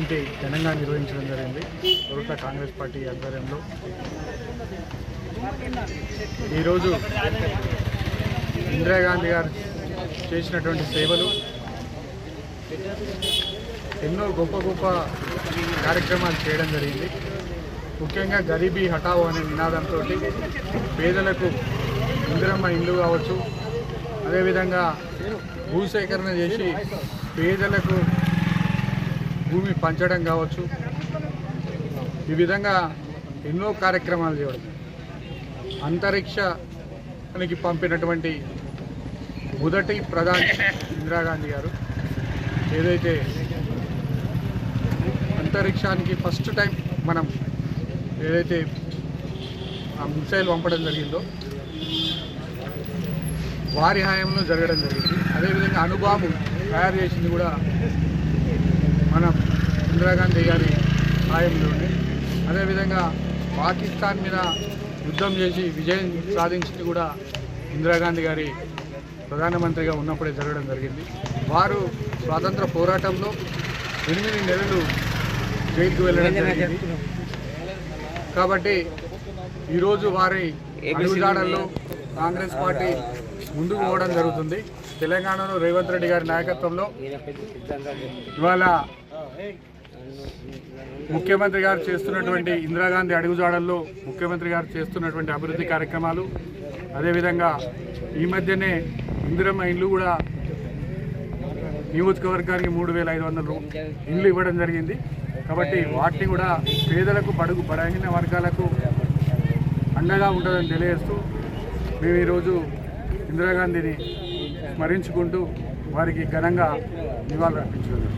జయంతి ఘనంగా నిర్వహించడం జరిగింది ప్రభుత్వ కాంగ్రెస్ పార్టీ ఆధ్వర్యంలో. ఈరోజు ఇందిరాగాంధీ గారు చేసినటువంటి సేవలు, ఎన్నో గొప్ప గొప్ప కార్యక్రమాలు చేయడం జరిగింది. ముఖ్యంగా గరీబీ హఠావో అనే నినాదంతో పేదలకు ఇందిరమ్మ ఇల్లు కావచ్చు, అదేవిధంగా భూసేకరణ చేసి పేదలకు భూమి పంచడం కావచ్చు, ఈ విధంగా ఎన్నో కార్యక్రమాలు చేయడం. అంతరిక్షానికి పంపినటువంటి మొదటి ప్రధాని ఇందిరాగాంధీ గారు. ఏదైతే అంతరిక్షానికి ఫస్ట్ టైం మనం ఏదైతే ఆ మిసైల్ పంపడం జరిగిందో వారి హయాంలో జరగడం జరిగింది. అదేవిధంగా అణుబాంబు తయారు చేసింది కూడా మనం ఇందిరాగాంధీ గారి హయాంలోనే. అదేవిధంగా పాకిస్తాన్ మీద యుద్ధం చేసి విజయం సాధించింది కూడా ఇందిరాగాంధీ గారి ప్రధానమంత్రిగా ఉన్నప్పుడే జరగడం జరిగింది. వారు స్వాతంత్ర పోరాటంలో 8 నెలలు జైలుకు వెళ్ళడం జరిగింది. కాబట్టి ఈరోజు వారి అడుగుజాడల్లో కాంగ్రెస్ పార్టీ ముందుకు పోవడం జరుగుతుంది. తెలంగాణలో రేవంత్ రెడ్డి గారి నాయకత్వంలో ఇవాళ ముఖ్యమంత్రి గారు చేస్తున్నటువంటి ఇందిరాగాంధీ అడుగుజాడల్లో ముఖ్యమంత్రి గారు చేస్తున్నటువంటి అభివృద్ధి కార్యక్రమాలు, అదేవిధంగా ఈ మధ్యనే ఇందిరమ్మ ఇల్లు కూడా నియోజకవర్గానికి 3,500 ఇల్లు ఇవ్వడం జరిగింది. కాబట్టి వాటిని కూడా పేదలకు, బలహీన వర్గాలకు అండగా ఉంటుందని తెలియజేస్తూ మేము ఈరోజు ఇందిరాగాంధీని స్మరించుకుంటూ వారికి ఘనంగా నివాళులు అర్పించుకున్నాం.